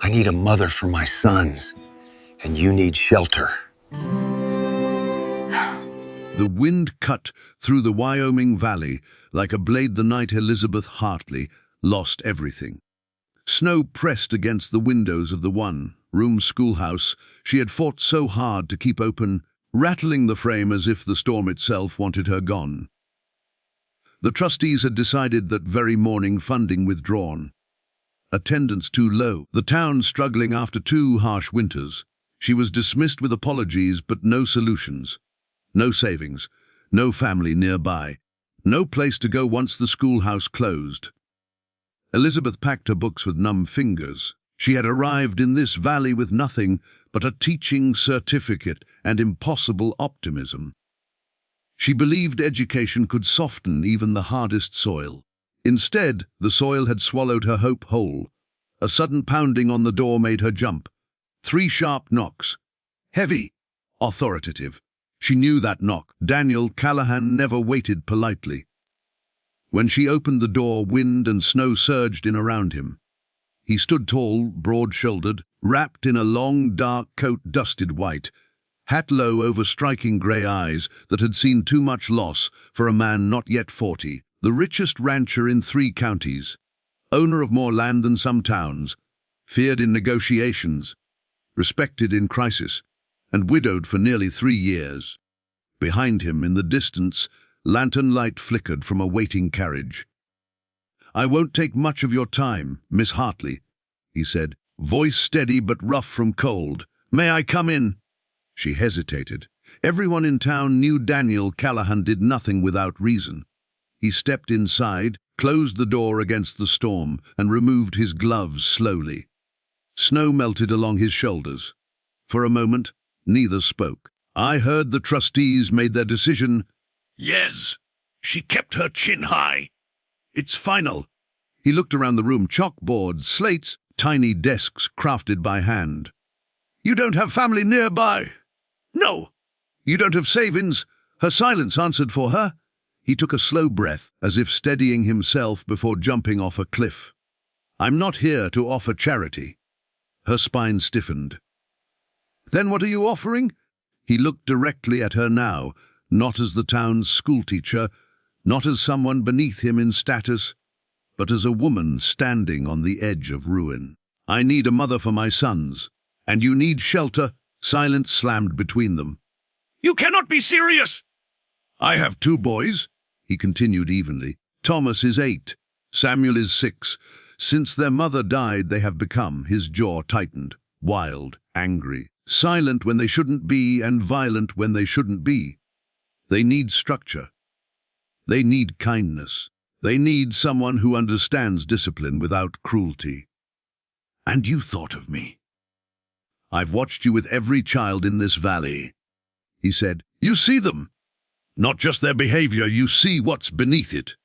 I need a mother for my sons, and you need shelter. The wind cut through the Wyoming Valley like a blade the night Elizabeth Hartley lost everything. Snow pressed against the windows of the one-room schoolhouse she had fought so hard to keep open, rattling the frame as if the storm itself wanted her gone. The trustees had decided that very morning, funding withdrawn. Attendance too low, the town struggling after 2 harsh winters. She was dismissed with apologies but no solutions. No savings, no family nearby, no place to go once the schoolhouse closed. Elizabeth packed her books with numb fingers. She had arrived in this valley with nothing but a teaching certificate and impossible optimism. She believed education could soften even the hardest soil. Instead, the soil had swallowed her hope whole. A sudden pounding on the door made her jump. 3 sharp knocks. Heavy, authoritative. She knew that knock. Daniel Callahan never waited politely. When she opened the door, wind and snow surged in around him. He stood tall, broad-shouldered, wrapped in a long, dark coat dusted white, hat low over striking grey eyes that had seen too much loss for a man not yet 40, the richest rancher in 3 counties, owner of more land than some towns, feared in negotiations, respected in crisis, and widowed for nearly 3 years. Behind him, in the distance, lantern light flickered from a waiting carriage. "I won't take much of your time, Miss Hartley," he said, voice steady but rough from cold. "May I come in?" She hesitated. Everyone in town knew Daniel Callahan did nothing without reason. He stepped inside, closed the door against the storm, and removed his gloves slowly. Snow melted along his shoulders. For a moment, neither spoke. "I heard the trustees made their decision." "Yes." She kept her chin high. "It's final." He looked around the room. Chalkboards, slates, tiny desks crafted by hand. "You don't have family nearby?" "No." "You don't have savings?" Her silence answered for her. He took a slow breath, as if steadying himself before jumping off a cliff. "I'm not here to offer charity." Her spine stiffened. "Then what are you offering?" He looked directly at her now, not as the town's schoolteacher, not as someone beneath him in status, but as a woman standing on the edge of ruin. "I need a mother for my sons, and you need shelter." Silence slammed between them. "You cannot be serious!" "I have 2 boys," he continued evenly. "Thomas is 8, Samuel is 6. Since their mother died, they have become," his jaw tightened, wild, angry, silent when they shouldn't be, and violent when they shouldn't be. They need structure. They need kindness. They need someone who understands discipline without cruelty. "And you thought of me." "I've watched you with every child in this valley," he said. "You see them. Not just their behavior, you see what's beneath it."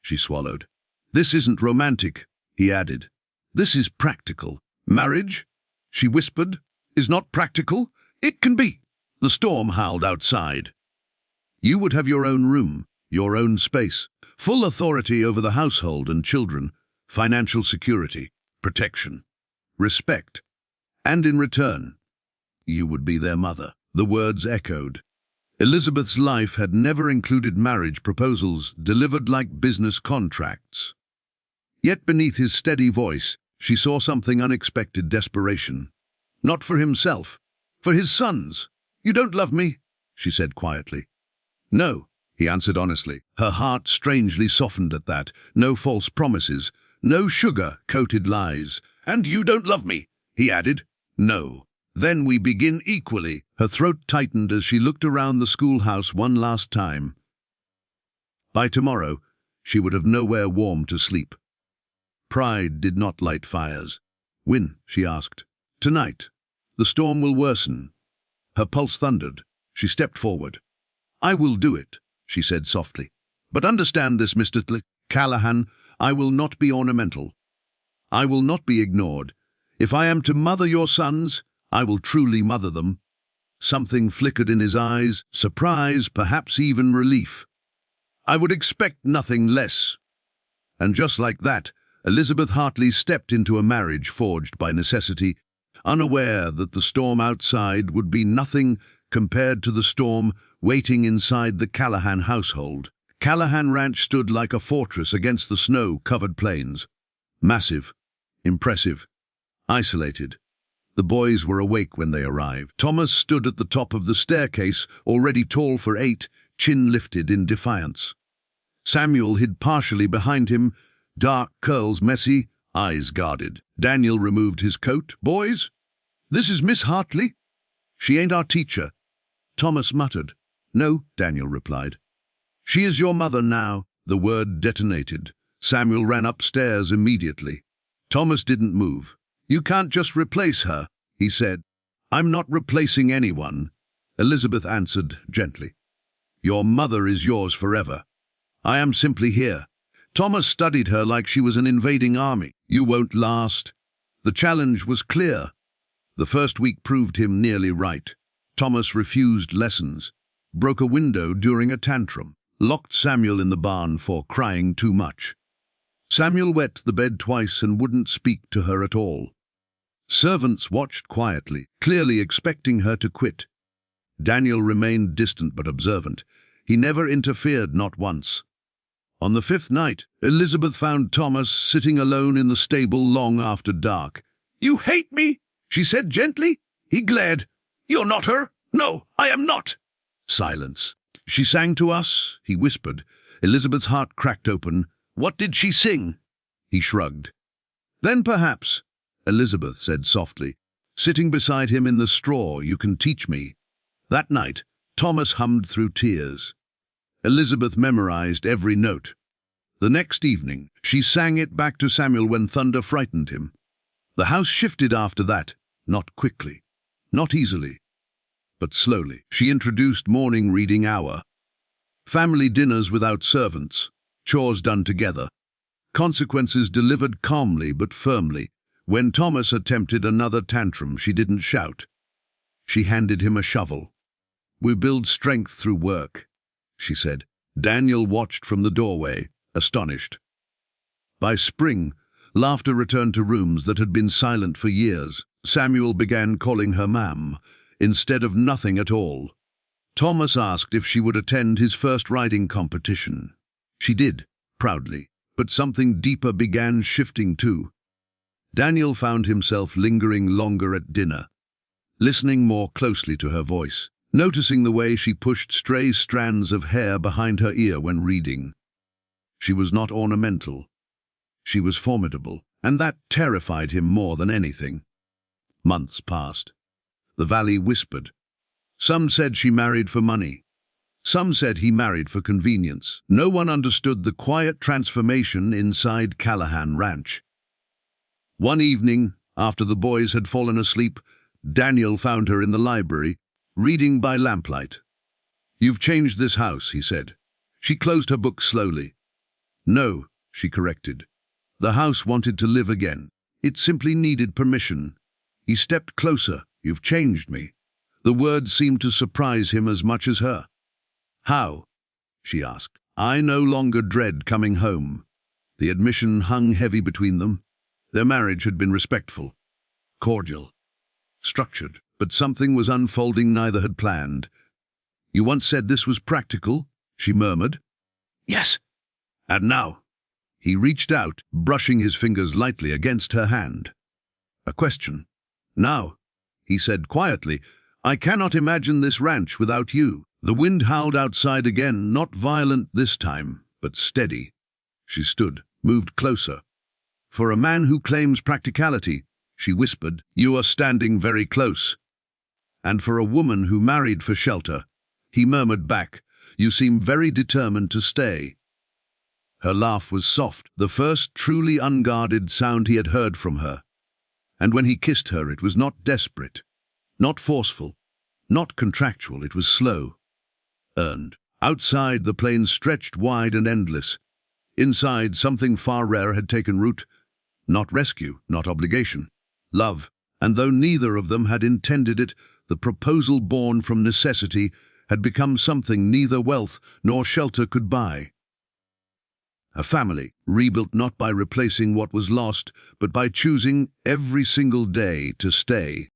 She swallowed. "This isn't romantic," he added. "This is practical. Marriage," she whispered, "is not practical. It can be." The storm howled outside. "You would have your own room, your own space, full authority over the household and children, financial security, protection, respect. And in return, you would be their mother." The words echoed. Elizabeth's life had never included marriage proposals delivered like business contracts. Yet beneath his steady voice, she saw something unexpected: desperation. Not for himself, for his sons. "You don't love me," she said quietly. "No," he answered honestly. Her heart strangely softened at that. No false promises, no sugar-coated lies. "And you don't love me," he added. "No." "Then we begin equally." Her throat tightened as she looked around the schoolhouse one last time. By tomorrow, she would have nowhere warm to sleep. Pride did not light fires. "When?" she asked. "Tonight. The storm will worsen." Her pulse thundered. She stepped forward. "I will do it," she said softly. "But understand this, Mr. Callahan, I will not be ornamental. I will not be ignored. If I am to mother your sons, I will truly mother them." Something flickered in his eyes, surprise, perhaps even relief. "I would expect nothing less." And just like that, Elizabeth Hartley stepped into a marriage forged by necessity, unaware that the storm outside would be nothing compared to the storm waiting inside the Callahan household. Callahan Ranch stood like a fortress against the snow-covered plains. Massive, impressive, isolated. The boys were awake when they arrived. Thomas stood at the top of the staircase, already tall for 8, chin lifted in defiance. Samuel hid partially behind him, dark curls messy, eyes guarded. Daniel removed his coat. "Boys, this is Miss Hartley. She ain't our teacher." Thomas muttered. "No," Daniel replied. "She is your mother now." The word detonated. Samuel ran upstairs immediately. Thomas didn't move. "You can't just replace her," he said. "I'm not replacing anyone," Elizabeth answered gently. "Your mother is yours forever. I am simply here." Thomas studied her like she was an invading army. "You won't last." The challenge was clear. The first week proved him nearly right. Thomas refused lessons, broke a window during a tantrum, locked Samuel in the barn for crying too much. Samuel wet the bed twice and wouldn't speak to her at all. Servants watched quietly, clearly expecting her to quit. Daniel remained distant but observant. He never interfered, not once. On the 5th night, Elizabeth found Thomas sitting alone in the stable long after dark. "You hate me," she said gently. He glared. "You're not her." "No, I am not." Silence. "She sang to us," he whispered. Elizabeth's heart cracked open. "What did she sing?" He shrugged. "Then perhaps," Elizabeth said softly, sitting beside him in the straw, "you can teach me." That night, Thomas hummed through tears. Elizabeth memorized every note. The next evening, she sang it back to Samuel when thunder frightened him. The house shifted after that, not quickly, not easily, but slowly. She introduced morning reading hour, family dinners without servants, chores done together, consequences delivered calmly but firmly. When Thomas attempted another tantrum, she didn't shout. She handed him a shovel. "We build strength through work," she said. Daniel watched from the doorway, astonished. By spring, laughter returned to rooms that had been silent for years. Samuel began calling her ma'am, instead of nothing at all. Thomas asked if she would attend his first riding competition. She did, proudly, but something deeper began shifting too. Daniel found himself lingering longer at dinner, listening more closely to her voice, noticing the way she pushed stray strands of hair behind her ear when reading. She was not ornamental. She was formidable, and that terrified him more than anything. Months passed. The valley whispered. Some said she married for money. Some said he married for convenience. No one understood the quiet transformation inside Callahan Ranch. One evening, after the boys had fallen asleep, Daniel found her in the library, reading by lamplight. "You've changed this house," he said. She closed her book slowly. "No," she corrected. "The house wanted to live again. It simply needed permission." He stepped closer. "You've changed me." The words seemed to surprise him as much as her. "How?" she asked. "I no longer dread coming home." The admission hung heavy between them. Their marriage had been respectful, cordial, structured, but something was unfolding neither had planned. "You once said this was practical," she murmured. "Yes." "And now?" He reached out, brushing his fingers lightly against her hand. "A question." "Now," he said quietly, "I cannot imagine this ranch without you." The wind howled outside again, not violent this time, but steady. She stood, moved closer. "For a man who claims practicality," she whispered, "you are standing very close." "And for a woman who married for shelter," he murmured back, "you seem very determined to stay." Her laugh was soft, the first truly unguarded sound he had heard from her. And when he kissed her, it was not desperate, not forceful, not contractual, it was slow, earned. Outside, the plain stretched wide and endless. Inside, something far rarer had taken root. Not rescue, not obligation. Love. And though neither of them had intended it, the proposal born from necessity had become something neither wealth nor shelter could buy. A family, rebuilt not by replacing what was lost, but by choosing every single day to stay.